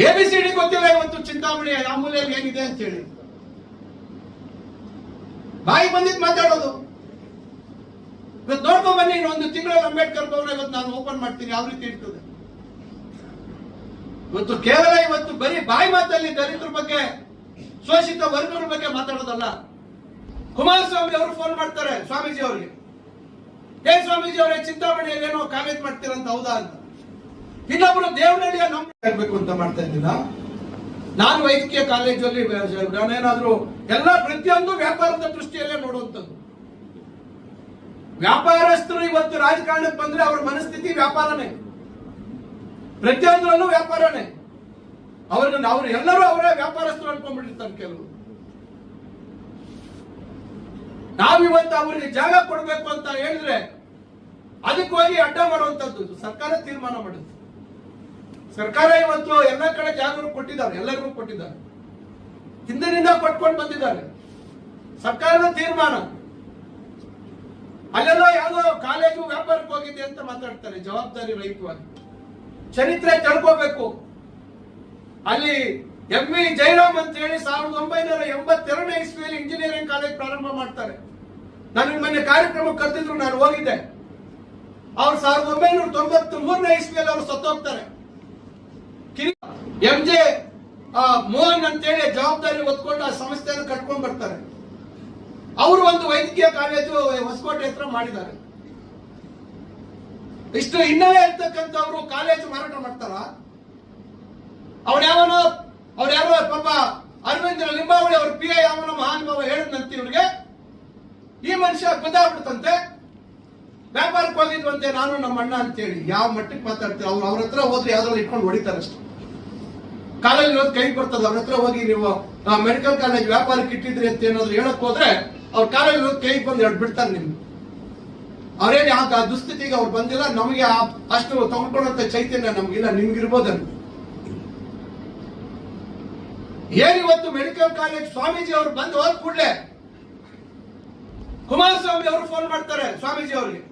ABCD ಗೊತ್ತಿಲ್ಲ ಇವತ್ತು ಚಿಂತಾಮಣಿ ಅಮೂಲ್ಯಲ್ಲಿ ಏನಿದೆ ಅಂತ ಹೇಳಿ ಬಾಯಿ ಬಂದಿದ್ದು ಮಾತಾಡೋದು. ಇವತ್ತು ನೋಡ್ಕೊಂಡ್ ಬನ್ನಿ, ಇನ್ನೊಂದು ತಿಂಗಳಲ್ಲಿ ಅಂಬೇಡ್ಕರ್ ಭವನ ಇವತ್ತು ನಾನು ಓಪನ್ ಮಾಡ್ತೀನಿ, ಯಾವ ರೀತಿ ಇರ್ತದೆ. ಇವತ್ತು ಕೇವಲ ಇವತ್ತು ಬರೀ ಬಾಯಿ ಮಾತಲ್ಲಿ ದಲಿತರ ಬಗ್ಗೆ, ಶೋಷಿತ ವರ್ಗಗಳ ಬಗ್ಗೆ ಮಾತಾಡೋದಲ್ಲ. ಕುಮಾರಸ್ವಾಮಿ ಅವರು ಫೋನ್ ಮಾಡ್ತಾರೆ ಸ್ವಾಮೀಜಿ ಅವರಿಗೆ, ಏನ್ ಸ್ವಾಮೀಜಿ ಅವರೇ ಚಿಂತಾಮಣಿಯಲ್ಲಿ ಏನೋ ಕಾಲೇಜ್ ಮಾಡ್ತೀರಂತ, ಹೌದಾ ಅಂತ. ಇನ್ನೊಬ್ರು ದೇವನಹಳ್ಳಿಯ ನಂಬಬೇಕು ಅಂತ ಮಾಡ್ತಾ ಇದ್ದೀನ. ನಾನು ವೈದ್ಯಕೀಯ ಕಾಲೇಜಲ್ಲಿ ನಾನೇನಾದ್ರೂ ಎಲ್ಲ ಪ್ರತಿಯೊಂದು ವ್ಯಾಪಾರದ ದೃಷ್ಟಿಯಲ್ಲೇ ನೋಡುವಂಥದ್ದು. ವ್ಯಾಪಾರಸ್ಥರು ಇವತ್ತು ರಾಜಕಾರಣಕ್ಕೆ ಬಂದ್ರೆ ಅವ್ರ ಮನಸ್ಥಿತಿ ವ್ಯಾಪಾರನೇ, ಪ್ರತಿಯೊಂದರಲ್ಲೂ ವ್ಯಾಪಾರನೇ. ಅವ್ರು ಎಲ್ಲರೂ ಅವರೇ ವ್ಯಾಪಾರಸ್ಥರು ಅನ್ಕೊಂಡ್ಬಿಟ್ಟಿರ್ತಾರೆ ಕೆಲವರು. ನಾವಿವತ್ತು ಅವ್ರಿಗೆ ಜಾಗ ಕೊಡಬೇಕು ಅಂತ ಹೇಳಿದ್ರೆ ಅದಕ್ಕೆ ಹೋಗಿ ಅಡ್ಡ ಮಾಡುವಂತದ್ದು ಸರ್ಕಾರ ತೀರ್ಮಾನ ಮಾಡುತ್ತೆ. ಸರ್ಕಾರ ಇವತ್ತು ಎಲ್ಲ ಕಡೆ ಜಾಗ ಕೊಟ್ಟಿದ್ದಾರೆ, ಎಲ್ಲರಿಗೂ ಕೊಟ್ಟಿದ್ದಾರೆ, ಹಿಂದಿನಿಂದ ಕೊಟ್ಕೊಂಡು ಬಂದಿದ್ದಾರೆ. ಸರ್ಕಾರದ ತೀರ್ಮಾನ. ಅಲ್ಲೆಲ್ಲ ಯಾವುದೋ ಕಾಲೇಜು ವ್ಯಾಪಾರಕ್ಕೆ ಹೋಗಿದೆ ಅಂತ ಮಾತಾಡ್ತಾರೆ ಜವಾಬ್ದಾರಿ ರಹಿತವಾಗಿ. ಚರಿತ್ರೆ ತಿಳ್ಕೋಬೇಕು. ಅಲ್ಲಿ MV ಜಯರಾಮ್ ಅಂತ ಹೇಳಿ 1982ನೇ ಇಸ್ವಿಯಲ್ಲಿ ಇಂಜಿನಿಯರಿಂಗ್ ಕಾಲೇಜ್ ಪ್ರಾರಂಭ ಮಾಡ್ತಾರೆ. ನಾನು ಮೊನ್ನೆ ಕಾರ್ಯಕ್ರಮಕ್ಕೆ ಕರೆದಿದ್ರು, ನಾನು ಹೋಗಿದ್ದೆ. ಅವ್ರು 1993ನೇ ಇಸ್ವಿಯಲ್ಲಿ ಅವರು ಸತ್ತೋಗ್ತಾರೆ. MJ ಮೋಹನ್ ಅಂತೇಳಿ ಜವಾಬ್ದಾರಿ ಹೊತ್ಕೊಂಡು ಆ ಸಂಸ್ಥೆಯನ್ನು ಕಟ್ಕೊಂಡು ಬರ್ತಾರೆ. ಅವರು ಒಂದು ವೈದ್ಯಕೀಯ ಕಾಲೇಜು ಹೊಸಕೋಟೆ ಹತ್ರ ಮಾಡಿದ್ದಾರೆ. ಇಷ್ಟು ಹಿನ್ನೆಲೆ ಇರ್ತಕ್ಕಂಥವ್ರು ಕಾಲೇಜು ಮಾರಾಟ ಮಾಡ್ತಾರ? ಅವ್ರ್ಯಾರೋ ಪಾಪ ಅರವಿಂದ ಲಿಂಬಾವಳಿ ಅವ್ರ PI ಯಾವನೋ ಮಹಾನುಭಾವ ಹೇಳಿದ್ನಂತೆ ಇವ್ರಿಗೆ, ಈ ಮನುಷ್ಯ ಗೊತ್ತಾಗ್ಬಿಡ್ತಂತೆ, ವ್ಯಾಪಾರಕ್ಕೆ ಹೋಗಿದ್ವಂತೆ ನಾನು ನಮ್ಮ ಅಣ್ಣ ಅಂತೇಳಿ. ಯಾವ ಮಟ್ಟಕ್ಕೆ ಮಾತಾಡ್ತೀವಿ? ಅವ್ರ ಹತ್ರ ಹೋದ್ರೆ ಯಾವ್ದ್ರಲ್ಲಿ ಇಟ್ಕೊಂಡು ಹೊಡಿತಾರೆ ಅಷ್ಟೇ. ಕಾಲೇಜ್ ಇರೋದು ಕೈ ಬರ್ತದೆ. ಅವ್ರ ಹತ್ರ ಹೋಗಿ ನೀವು ಮೆಡಿಕಲ್ ಕಾಲೇಜ್ ವ್ಯಾಪಾರಕ್ಕೆ ಇಟ್ಟಿದ್ರಿ ಅಂತ ಏನಾದ್ರು ಹೇಳಕ್ ಹೋದ್ರೆ ಅವ್ರ ಕಾಲೇಜ್ ಇರೋದು ಕೈ ಬಂದು ಎರಡು ಬಿಡ್ತಾರೆ ನಿಮ್ಗೆ. ಅವ್ರೇನು ಆ ದುಸ್ಥಿತಿಗೆ ಅವ್ರು ಬಂದಿಲ್ಲ. ನಮಗೆ ಅಷ್ಟು ತಗೊಂಡ್ಕೊಳ್ಳುವಂತ ಚೈತನ್ಯ ನಮ್ಗಿಲ್ಲ, ನಿಮ್ಗಿರ್ಬೋದನ್ನು. ಏನಿವತ್ತು ಮೆಡಿಕಲ್ ಕಾಲೇಜ್ ಸ್ವಾಮೀಜಿ ಅವರು ಬಂದು ಹೋದ ಕೂಡಲೇ ಕುಮಾರಸ್ವಾಮಿ ಅವರು ಫೋನ್ ಮಾಡ್ತಾರೆ ಸ್ವಾಮೀಜಿ ಅವರಿಗೆ,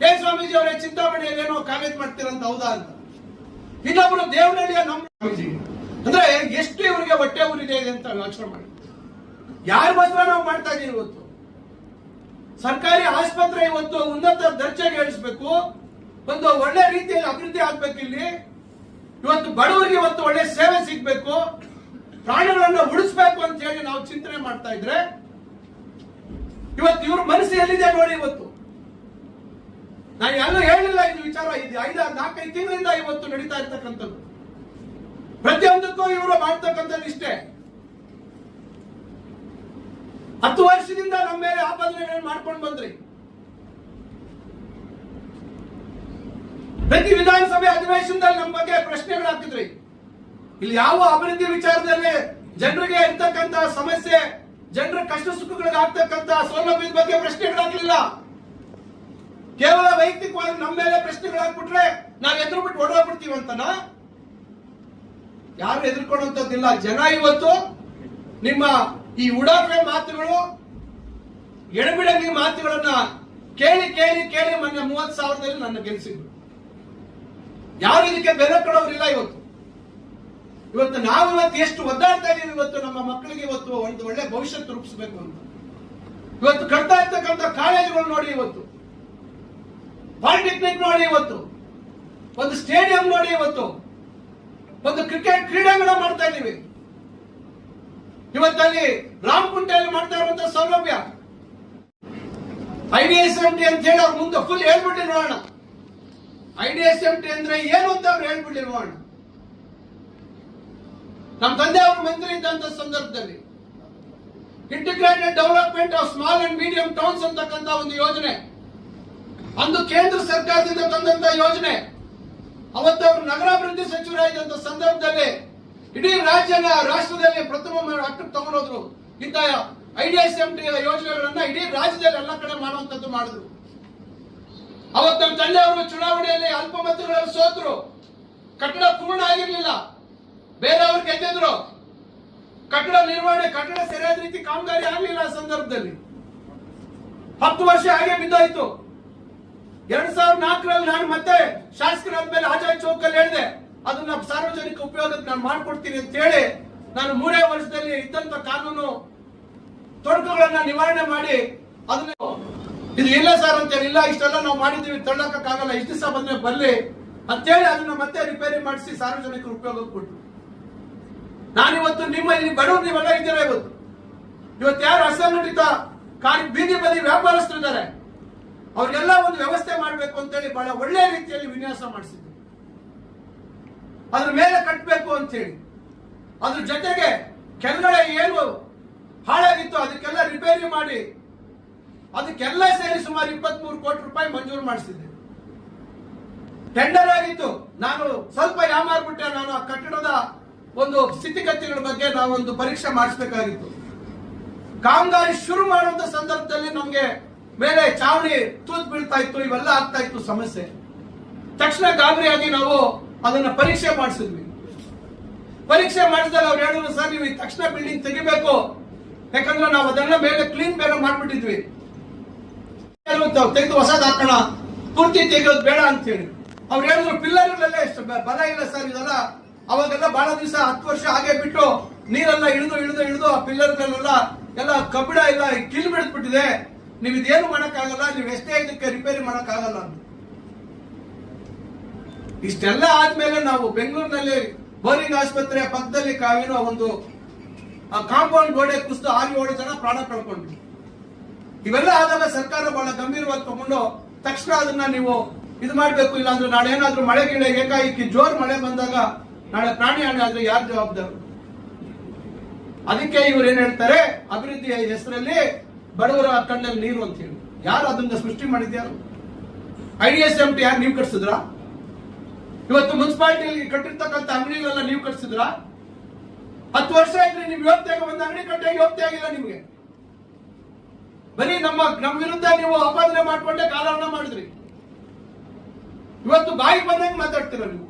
ಏನ್ ಸ್ವಾಮೀಜಿ ಅವರೇ ಚಿಂತಾಮಣಿಯಲ್ಲಿ ಏನೋ ಕಾಲೇಜ್ ಮಾಡ್ತೀರಂತ, ಹೌದಾ ಅಂತ. ಇನ್ನೊಬ್ರು ದೇವನಹಳ್ಳಿಯ ನಮ್ಮ ಸ್ವಾಮೀಜಿ ಅಂದ್ರೆ ಎಷ್ಟು ಇವರಿಗೆ ಹೊಟ್ಟೆ ಊರಿದೆ ಅಂತ ಯೋಚನೆ ಮಾಡಿ. ಯಾರ ಮಾತ್ರ ನಾವು ಮಾಡ್ತಾ ಇದೀವಿ ಇವತ್ತು. ಸರ್ಕಾರಿ ಆಸ್ಪತ್ರೆ ಇವತ್ತು ಉನ್ನತ ದರ್ಜೆಗೆ ಏರಿಸಬೇಕು, ಒಂದು ಒಳ್ಳೆ ರೀತಿಯಲ್ಲಿ ಅಭಿವೃದ್ಧಿ ಆಗ್ಬೇಕು. ಇಲ್ಲಿ ಇವತ್ತು ಬಡವರಿಗೆ ಇವತ್ತು ಒಳ್ಳೆ ಸೇವೆ ಸಿಗ್ಬೇಕು, ಪ್ರಾಣಿಗಳನ್ನ ಉಳಿಸ್ಬೇಕು ಅಂತ ಹೇಳಿ ನಾವು ಚಿಂತನೆ ಮಾಡ್ತಾ ಇದ್ರೆ ಇವತ್ತು ಇವ್ರ ಮನಸ್ಸು ಎಲ್ಲಿದೆ ನೋಡಿ. ಇವತ್ತು ನಾನು ಎಲ್ಲೂ ಹೇಳಿಲ್ಲ ಇದು ವಿಚಾರ. ಇದು 4-5 ತಿಂಗಳಿಂದ ಇವತ್ತು ನಡೀತಾ ಇರ್ತಕ್ಕಂಥದ್ದು. ಪ್ರತಿಯೊಂದಕ್ಕೂ ಇವರು ಮಾಡ್ತಕ್ಕಂಥದ್ದು ಇಷ್ಟೇ. 10 ವರ್ಷದಿಂದ ನಮ್ಮ ಮೇಲೆ ಆಪಾದನೆಗಳನ್ನು ಮಾಡ್ಕೊಂಡು ಬಂದ್ರಿ. ಪ್ರತಿ ವಿಧಾನಸಭೆ ಅಧಿವೇಶನದಲ್ಲಿ ನಮ್ಮ ಬಗ್ಗೆ ಪ್ರಶ್ನೆಗಳು ಹಾಕಿದ್ರಿ. ಇಲ್ಲಿ ಯಾವ ಅಭಿವೃದ್ಧಿ ವಿಚಾರದಲ್ಲಿ ಜನರಿಗೆ ಇರ್ತಕ್ಕಂಥ ಸಮಸ್ಯೆ, ಜನರ ಕಷ್ಟ ಸುಖಗಳಿಗೆ ಆಗ್ತಕ್ಕಂಥ ಸೌಲಭ್ಯದ ಬಗ್ಗೆ ಪ್ರಶ್ನೆಗಳು ಹಾಕಲಿಲ್ಲ. ಕೇವಲ ವೈಯಕ್ತಿಕವಾಗಿ ನಮ್ಮ ಮೇಲೆ ಪ್ರಶ್ನೆಗಳಾಗ್ಬಿಟ್ರೆ ನಾವು ಎದುರು ಬಿಟ್ಟು ಹೊಡೆದೋಗ್ಬಿಡ್ತೀವಿ ಅಂತನಾ? ಯಾರು ಎದುರ್ಕೊಳ್ಳುವಂತದ್ದಿಲ್ಲ. ಜನ ಇವತ್ತು ನಿಮ್ಮ ಈ ಉಡಾಫೆ ಮಾತುಗಳು, ಎಡಬಿಡಂಗಿ ಮಾತುಗಳನ್ನ ಕೇಳಿ ಕೇಳಿ ಕೇಳಿ ಮೊನ್ನೆ 30,000ದಲ್ಲಿ ನನ್ನ ಗೆಲ್ಲಿಸಿದ್ರು. ಯಾರು ಇದಕ್ಕೆ ಬೆಲೆ ಕೊಡೋರಿಲ್ಲ. ಇವತ್ತು ನಾವು ಎಷ್ಟು ಒದ್ದಾಡ್ತಾ ಇದೀವಿ. ಇವತ್ತು ನಮ್ಮ ಮಕ್ಕಳಿಗೆ ಇವತ್ತು ಒಂದು ಒಳ್ಳೆ ಭವಿಷ್ಯತ್ತು ರೂಪಿಸಬೇಕು ಅಂತ ಇವತ್ತು ಕಟ್ತಾ ಇರ್ತಕ್ಕಂಥ ಕಾಲೇಜುಗಳು ನೋಡಿ, ಇವತ್ತು ಪಾಲಿಟೆಕ್ನಿಕ್ ನೋಡಿ, ಇವತ್ತು ಒಂದು ಸ್ಟೇಡಿಯಂ ನೋಡಿ, ಇವತ್ತು ಒಂದು ಕ್ರಿಕೆಟ್ ಕ್ರೀಡಾಂಗಣ ಮಾಡ್ತಾ ಇದೀವಿ. ಇವತ್ತಲ್ಲಿ ರಾಮಕುಂಟೆಯಲ್ಲಿ ಮಾಡ್ತಾ ಇರುವಂತಹ ಸೌಲಭ್ಯ IDSMT ಅಂತ ಹೇಳಿ ಅವ್ರ ಮುಂದೆ ಫುಲ್ ಹೇಳ್ಬಿಟ್ಟು ನೋಡೋಣ. IDSMT ಅಂದ್ರೆ ಏನು ಅಂತ ಅವ್ರು ಹೇಳ್ಬಿಟ್ಟು ನೋಡೋಣ. ನಮ್ಮ ತಂದೆ ಅವರು ಮಂತ್ರಿ ಇದ್ದಂತ ಸಂದರ್ಭದಲ್ಲಿ integrated development of small and medium towns ಅಂತಕ್ಕಂಥ ಒಂದು ಯೋಜನೆ, ಅಂದು ಕೇಂದ್ರ ಸರ್ಕಾರದಿಂದ ತಂದಂತ ಯೋಜನೆ. ಅವತ್ತು ಅವರು ನಗರಾಭಿವೃದ್ಧಿ ಸಚಿವರಾಗಿದ್ದಂತ ಸಂದರ್ಭದಲ್ಲಿ ಇಡೀ ರಾಷ್ಟ್ರದಲ್ಲಿ ಪ್ರಥಮ ಹಟ್ಟಕ್ಕೆ ತಗೊಂಡೋದ್ರು. ಇಂಥ IDSMT ಯೋಜನೆಗಳನ್ನ ಇಡೀ ರಾಜ್ಯದಲ್ಲಿ ಎಲ್ಲ ಕಡೆ ಮಾಡುವಂತದ್ದು ಮಾಡಿದ್ರು. ಅವತ್ತು ನಮ್ಮ ತಂದೆ ಅವರು ಚುನಾವಣೆಯಲ್ಲಿ ಅಲ್ಪ ಮತಗಳಲ್ಲಿ ಸೋತರು. ಕಟ್ಟಡ ಪೂರ್ಣ ಆಗಿರ್ಲಿಲ್ಲ, ಬೇರೆಯವ್ರು ಗೆದ್ದಿದ್ರು. ಕಟ್ಟಡ ನಿರ್ವಹಣೆ, ಕಟ್ಟಡ ಸರಿಯಾದ ರೀತಿ ಕಾಮಗಾರಿ ಆಗಲಿಲ್ಲ. ಆ ಸಂದರ್ಭದಲ್ಲಿ 10 ವರ್ಷ ಹಾಗೆ ಬಿದ್ದೋಯ್ತು. 2004ರಲ್ಲಿ ನಾನು ಮತ್ತೆ ಶಾಸಕರಾದ ಮೇಲೆ ಆಜಾದ್ ಚೌಕಲ್ಲಿ ಹೇಳಿದೆ, ಅದನ್ನ ಸಾರ್ವಜನಿಕ ಉಪಯೋಗಕ್ಕೆ ನಾನು ಮಾಡ್ಕೊಡ್ತೀನಿ ಅಂತ ಹೇಳಿ ನಾನು 3 ವರ್ಷದಲ್ಲಿ ಇದ್ದಂತ ಕಾನೂನು ತೊಡಕುಗಳನ್ನ ನಿವಾರಣೆ ಮಾಡಿ ಅದನ್ನ ಇದು ಇಲ್ಲ ಸರ್ ಅಂತ ಇಲ್ಲ ಇಷ್ಟೆಲ್ಲ ನಾವು ಮಾಡಿದೀವಿ ತಳ್ಳಕ್ಕಾಗಲ್ಲ ಇಷ್ಟು ದಿವಸ ಬಂದ್ರೆ ಬರ್ಲಿ ಅಂತೇಳಿ ಅದನ್ನ ಮತ್ತೆ ರಿಪೇರಿ ಮಾಡಿಸಿ ಸಾರ್ವಜನಿಕರ ಉಪಯೋಗಕ್ಕೆ ಕೊಟ್ಟು ನಾನಿವತ್ತು ನಿಮ್ಮ ಇಲ್ಲಿ ಬಡವರು ನೀವೆಲ್ಲ ಇದ್ದೀರಾ ಇವತ್ತು ಯಾರು ಅಸಂಘಟಿತ ಬೀದಿ ಬದಿ ವ್ಯಾಪಾರಸ್ಥರಿದ್ದಾರೆ ಅವ್ರಿಗೆಲ್ಲ ಒಂದು ವ್ಯವಸ್ಥೆ ಮಾಡಬೇಕು ಅಂತೇಳಿ ಬಹಳ ಒಳ್ಳೆ ರೀತಿಯಲ್ಲಿ ವಿನ್ಯಾಸ ಮಾಡಿಸಿದ್ರು ಅದ್ರ ಮೇಲೆ ಕಟ್ಟಬೇಕು ಅಂತ ಹೇಳಿ ಅದ್ರ ಜೊತೆಗೆ ಕೆಳಗಡೆ ಏನು ಹಾಳಾಗಿತ್ತು ಅದಕ್ಕೆಲ್ಲ ರಿಪೇರಿ ಮಾಡಿ ಅದಕ್ಕೆಲ್ಲ ಸೇರಿ ಸುಮಾರು 23 ಕೋಟಿ ರೂಪಾಯಿ ಮಂಜೂರು ಮಾಡಿಸಿದ್ದೆ. ಟೆಂಡರ್ ಆಗಿತ್ತು. ನಾನು ಸ್ವಲ್ಪ ಯಾಮಾರ್ಬಿಟ್ಟೆ. ನಾನು ಆ ಕಟ್ಟಡದ ಒಂದು ಸ್ಥಿತಿಗತಿಗಳ ಬಗ್ಗೆ ನಾವೊಂದು ಪರೀಕ್ಷೆ ಮಾಡಿಸಬೇಕಾಗಿತ್ತು. ಕಾಮಗಾರಿ ಶುರು ಮಾಡುವಂತ ಸಂದರ್ಭದಲ್ಲಿ ನಮ್ಗೆ ಮೇಲೆ ಚಾವಣಿ ತೂತ್ ಬೀಳ್ತಾ ಇತ್ತು, ಇವೆಲ್ಲ ಆಗ್ತಾ ಇತ್ತು ಸಮಸ್ಯೆ. ತಕ್ಷಣ ಗಾಬರಿಯಾಗಿ ನಾವು ಅದನ್ನ ಪರೀಕ್ಷೆ ಮಾಡಿಸಿದ್ವಿ. ಪರೀಕ್ಷೆ ಮಾಡಿದಾಗ ಅವ್ರು ಹೇಳಿದ್ರು, ಸರ್ ನೀವು ಈ ತಕ್ಷಣ ಬಿಲ್ಡಿಂಗ್ ತೆಗಿಬೇಕು, ಯಾಕಂದ್ರೆ ನಾವು ಅದನ್ನ ಮೇಲೆ ಕ್ಲೀನ್ ಬೇರೆ ಮಾಡ್ಬಿಟ್ಟಿದ್ವಿ, ತೆಗೆದು ಹೊಸದ್ ಹಾಕೋಣ, ಪೂರ್ತಿ ತೆಗೆಯೋದು ಬೇಡ ಅಂತ ಹೇಳಿ. ಅವ್ರು ಹೇಳಿದ್ರು ಪಿಲ್ಲರ್ಗಳಲ್ಲೇ ಎಷ್ಟು ಬಲ ಇಲ್ಲ ಸರ್, ಇದೆಲ್ಲ ಅವಾಗೆಲ್ಲ ಬಹಳ ದಿವಸ 10 ವರ್ಷ ಹಾಗೆ ಬಿಟ್ಟು ನೀರೆಲ್ಲ ಇಳಿದು ಆ ಪಿಲ್ಲರ್ಗಳೆಲ್ಲ ಎಲ್ಲ ಕಬ್ಬಿಣ ಎಲ್ಲ ಕಿಲ್ ಬಿಡ್ಬಿಟ್ಟಿದೆ, ನೀವು ಇದೇನು ಮಾಡಕ್ಕಾಗಲ್ಲ, ನೀವು ಎಷ್ಟೇ ಇದಕ್ಕೆ ರಿಪೇರಿ ಮಾಡಕ್ಕಾಗಲ್ಲ ಅಂತ. ಇಷ್ಟೆಲ್ಲ ಆದ್ಮೇಲೆ ನಾವು ಬೆಂಗಳೂರಿನಲ್ಲಿ ಬೋರಿಂಗ್ ಆಸ್ಪತ್ರೆ ಪಕ್ಕದಲ್ಲಿ ಕಾವೇನೋ ಒಂದು ಕಾಂಪೌಂಡ್ ಗೋಡೆ ಕುಸಿದು 6-7 ಜನ ಪ್ರಾಣ ಕಳ್ಕೊಂಡ್ರು. ಇವೆಲ್ಲ ಆದಾಗ ಸರ್ಕಾರ ಬಹಳ ಗಂಭೀರವಾಗಿ ತಗೊಂಡು ತಕ್ಷಣ ಅದನ್ನ ನೀವು ಇದು ಮಾಡ್ಬೇಕು, ಇಲ್ಲ ಅಂದ್ರೆ ನಾಳೆ ಏನಾದ್ರೂ ಮಳೆ ಗಿಳೆ ಏಕಾಏಕಿ ಜೋರ್ ಮಳೆ ಬಂದಾಗ ನಾಳೆ ಪ್ರಾಣಿ ಹಾನಿ ಆದ್ರೆ ಯಾರು ಜವಾಬ್ದಾರಿ? ಅದಕ್ಕೆ ಇವ್ರು ಏನ್ ಹೇಳ್ತಾರೆ, ಅಭಿವೃದ್ಧಿಯ ಹೆಸರಲ್ಲಿ ಬಡವರ ಕಣ್ಣಲ್ಲಿ ನೀರು ಅಂತ ಹೇಳಿ. ಯಾರು ಅದನ್ನ ಸೃಷ್ಟಿ ಮಾಡಿದ್ಯಾರು? IDSMT ಯಾರು ನೀವು ಕಟ್ಸಿದ್ರ? ಇವತ್ತು ಮುನ್ಸಿಪಾಲಿಟಿ ಕಟ್ಟಿರ್ತಕ್ಕಂಥ ಅಂಗಡಿಗಳೆಲ್ಲ ನೀವು ಕಟ್ಸಿದ್ರ? 10 ವರ್ಷ ಇದ್ರೆ ನೀವು ಯೋಗ್ಯತೆಗೆ ಒಂದು ಅಂಗಡಿ ಕಟ್ಟಾಗಿ ಯೋಗ್ಯತೆ ಆಗಿಲ್ಲ ನಿಮ್ಗೆ. ಬರೀ ನಮ್ಮ ವಿರುದ್ಧ ನೀವು ಅಪಾದನೆ ಮಾಡ್ಕೊಂಡೆ ಕಾಲಹರಣ ಮಾಡಿದ್ರಿ. ಇವತ್ತು ಬಾಯಿ ಬಂದಂಗೆ ಮಾತಾಡ್ತೀರ ನೀವು.